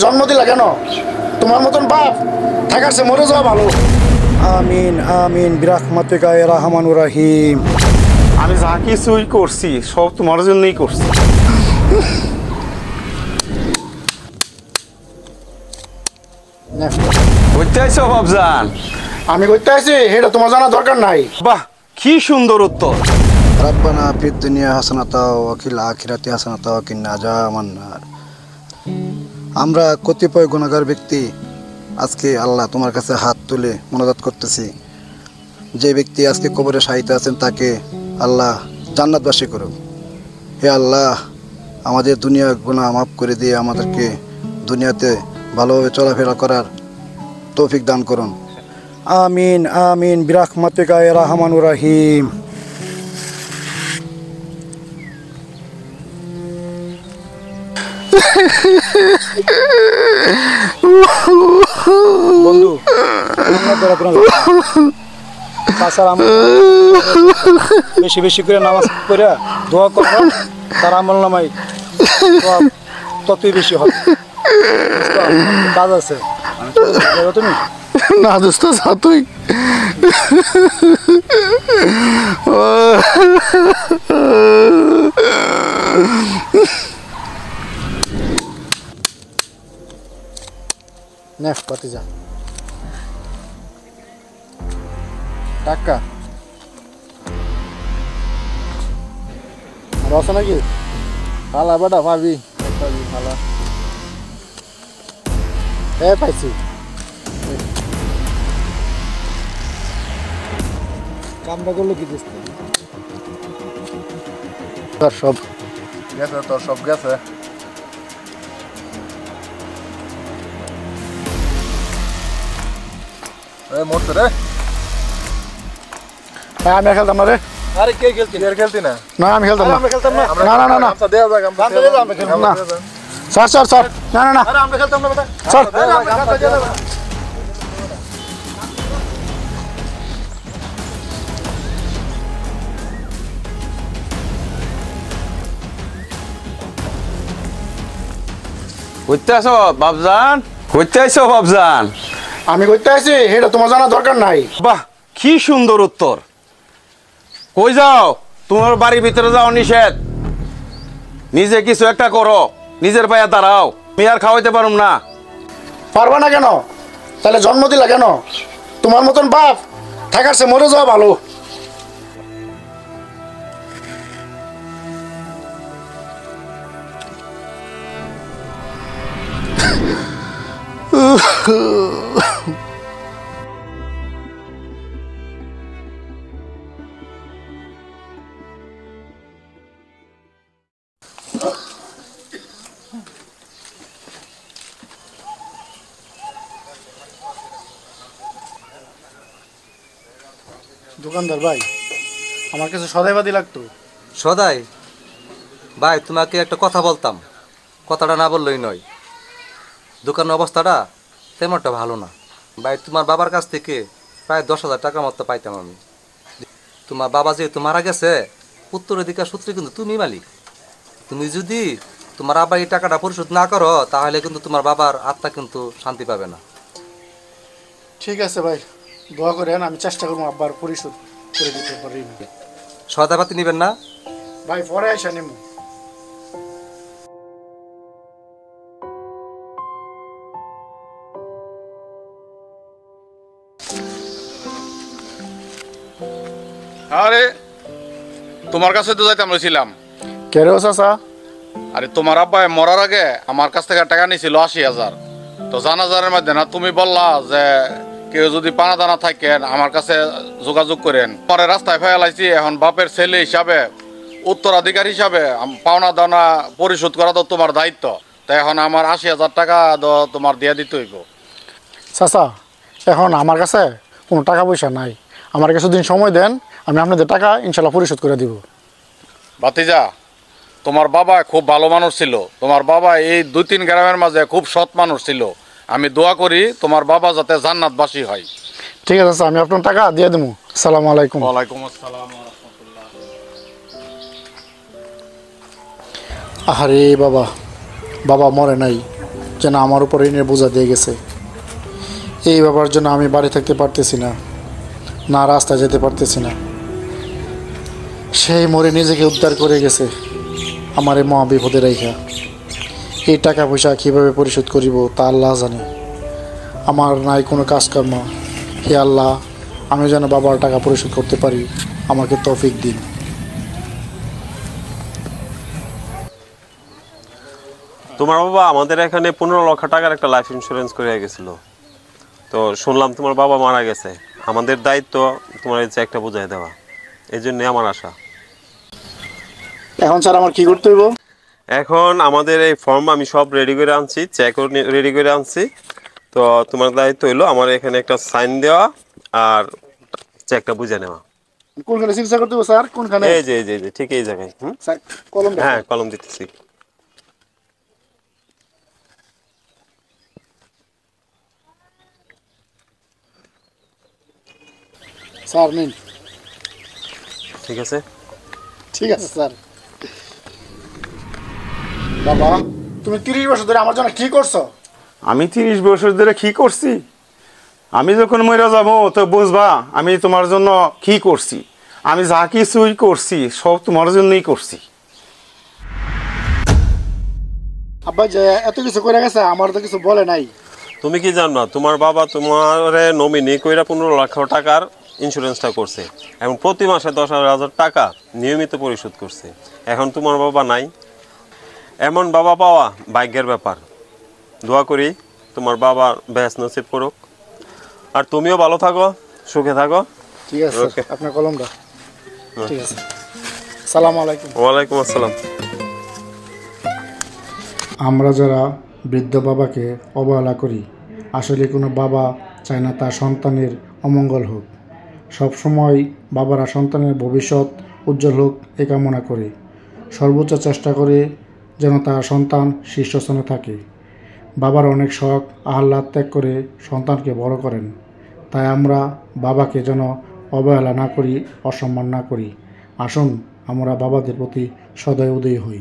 জন্ম দিলা কেন? তোমার মতন বাপ থাকার চেয়ে মরে যাওয়া ভালো। আমিন আমিন বিরাহমাতিকা ইয়া রহমানুর রহিম। আমি যা কিছুই করছি সব তোমার জন্যই করছি। কইতে আইছো বাবজান? আমি কইতে আছি এটা তোমার জানা দরকার নাই। বাহ, কি সুন্দর উত্তর। রব্বানা ফিদ দুনিয়া হাসানাতা ওয়া ফিল আখিরাতি হাসানাতা ওয়া কিন্না আযাবান নার। আমরা কতিপয় গুনাহগার ব্যক্তি আজকে আল্লাহ তোমার কাছে হাত তুলে মোনাজাত করতেছি। যে ব্যক্তি আজকে কবরে শায়িত আছেন তাকে আল্লাহ জান্নাতবাসী করুন। হে আল্লাহ, আমাদের দুনিয়া গুনাহ মাফ করে দিয়ে আমাদেরকে দুনিয়াতে ভালোভাবে চলাফেরা করার তৌফিক দান করুন। আমিন আমিন বিরাহমাতিকা ইয়া রহমানুর রহিম। বন্ধু বেশি বেশি করে নামাজ পড়ে দোয়া করো, তার আমল নামাই ততই বেশি হবে। কাজ আছে তুমি না দোস্ত তুই নেফ পাতি যা টাকা রস নাকি ফালা বেটা ভাবি ফালা এ পাইছি কামটা করলো কি দিস তোর সব গেছে, তোর সব গেছে। মরছে রে। আমি খেলতাম না রে। আরে কে খেলতি? খেলতি না? না আমি খেলতাম না। না না না না দেয়া যাক আমরা খেলতাম না। স্যার স্যার স্যার না না না আরে আমরা খেলতাম না বেটা। স্যার কইতে আছো বাবজান? কইতে আইছো বাবজান? আমি কইতে আছি এটা তোমার জানা দরকার নাই। বাহ, কি সুন্দর উত্তর। কই যাও? তোমার বাড়ির ভিতরে যাও নিষেধ। নিজে কিছু একটা করো, নিজের পায়ে দাঁড়াও। আমি আর খাওয়াইতে পারুম না। পারবা না কেন? তাহলে জন্ম দিলা কেন? তোমার মতন বাপ থাকার চেয়ে মরে যাওয়া ভালো। দোকানদার ভাই, আমার কাছে সদাইবাদী লাগতো। সদাই ভাই, তোমাকে একটা কথা বলতাম, কথাটা না বললেই নয়। দোকানের অবস্থাটা তেমনটা ভালো না ভাই। তোমার বাবার কাছ থেকে প্রায় 10,000 টাকার মতো পাইতাম আমি। তোমার বাবা যেহেতু মারা গেছে, উত্তরাধিকার সূত্রে কিন্তু তুমি মালিক। তুমি যদি তোমার আবার এই টাকাটা পরিশোধ না করো, তাহলে কিন্তু তোমার বাবার আত্মা কিন্তু শান্তি পাবে না। ঠিক আছে ভাই, দোয়া করেন, আমি চেষ্টা করবো আব্বার পরিশোধ করে দিতে পারি। সদাপাতি নেবেন না ভাই? পরে আসা নেবো। আরে তোমার কাছে তো যাইতাম বলছিলাম। কে রে চাচা? আরে তোমার আব্বাই মরার আগে আমার কাছ থেকে টাকা নিয়েছিল 80,000। তো জানাজারের মধ্যে না তুমি বললা যে কেউ যদি পানা দানা থাকেন আমার কাছে যোগাযোগ করেন। পরে রাস্তায় ফেলাইছি, এখন বাপের ছেলে হিসাবে উত্তরাধিকার হিসাবে পাওনা দানা পরিশোধ করা তো তোমার দায়িত্ব। তাই এখন আমার 80,000 টাকা তোমার দিয়ে দিতে হইব। চাচা, এখন আমার কাছে কোনো টাকা পয়সা নাই, আমার কিছুদিন সময় দেন, আমি আপনাদের টাকা ইনশাল্লাহ পরিশোধ করে দিব। ভাতিজা, তোমার বাবা খুব ভালো মানুষ ছিল। তোমার বাবা এই 2-3 গ্রামের মাঝে খুব সৎ মানুষ ছিল। আমি দোয়া করি তোমার বাবা যাতে জান্নাতবাসী হয়। ঠিক আছে চাচা, আমি আপনার টাকা দিয়ে দেবো। আসসালামু আলাইকুম। ওয়ালাইকুম আসসালাম। আরে বাবা, বাবা মরে নাই, যেন আমার উপর ঋণের বোঝা দিয়ে গেছে। এই ব্যাপার জন্য আমি বাড়ি থাকতে পারতেছি না, না রাস্তায় যেতে পারতেছি না। সেই মরে নিজেকে উদ্ধার করে গেছে আমার এই মহা বিপদে রেখা। এই টাকা পয়সা কীভাবে পরিশোধ করিব তা আল্লাহ জানে। আমার নাই কোনো কাজকর্ম। হে আল্লাহ, আমি যেন বাবার টাকা পরিশোধ করতে পারি, আমাকে তৌফিক দিন। তোমার বাবা আমাদের এখানে 15 লক্ষ টাকার একটা লাইফ ইন্স্যুরেন্স করে গেছিল। তো শুনলাম তোমার বাবা মারা গেছে, আমাদের দায়িত্ব তোমার এই চেকটা বুঝাই দেওয়া, এই জন্যে আমার আশা। এখন স্যার আমার কি করতে হইব? এখন আমাদের এই ফর্ম আমি সব রেডি করে আনছি, চেকও রেডি করে আনছি। তো তোমার দায়িত্ব হইলো আমার এখানে একটা সাইন দেওয়া আর চেকটা বুঝে নেওয়া। কোনখানে চিকিৎসা করতে হবে স্যার? কোনখানে? এই যে ঠিক এই জায়গায়। স্যার কলম দেন। হ্যাঁ, কলম দিতেছি। স্যার নিন। ঠিক আছে। ঠিক আছে স্যার। বাবা, তুমি 30 বছর ধরে আমার জন্য কি করছো? আমি 30 বছর ধরে কি করছি? আমি যখন মরে যাবো তো বুঝবা আমি তোমার জন্য কি করছি। আমি যা কিছুই করছি সব তোমার জন্যই করছি। আব্বা যে এত কিছু করে গেছে আমার তো কিছু বলে নাই। তুমি কি জানবা তোমার বাবা তোমার নমিনি কইরা 15 লক্ষ টাকার ইন্স্যুরেন্সটা করছে এবং প্রতি মাসে 10,000 টাকা নিয়মিত পরিশোধ করছে। এখন তোমার বাবা নাই, এমন বাবা পাওয়া ভাগ্যের ব্যাপার। দোয়া করি তোমার বাবা বেহেশত নসিব করুক, আর তুমিও ভালো থাকো, সুখে থাকো। ঠিক আছে স্যার, আপনার কলমটা। ঠিক আছে, সালাম আলাইকুম। ওয়ালাইকুম আসসালাম। আমরা যারা বৃদ্ধ বাবাকে অবহেলা করি, আসলে কোনো বাবা চায় না তার সন্তানের অমঙ্গল হোক। সবসময় বাবারা সন্তানের ভবিষ্যৎ উজ্জ্বল হোক এ কামনা করে সর্বোচ্চ চেষ্টা করে যেন তার সন্তান শীর্ষস্থানে থাকে। বাবার অনেক শখ আহ্লাদ ত্যাগ করে সন্তানকে বড় করেন, তাই আমরা বাবাকে যেন অবহেলা না করি, অসম্মান না করি। আসুন আমরা বাবাদের প্রতি সদয় উদয় হই।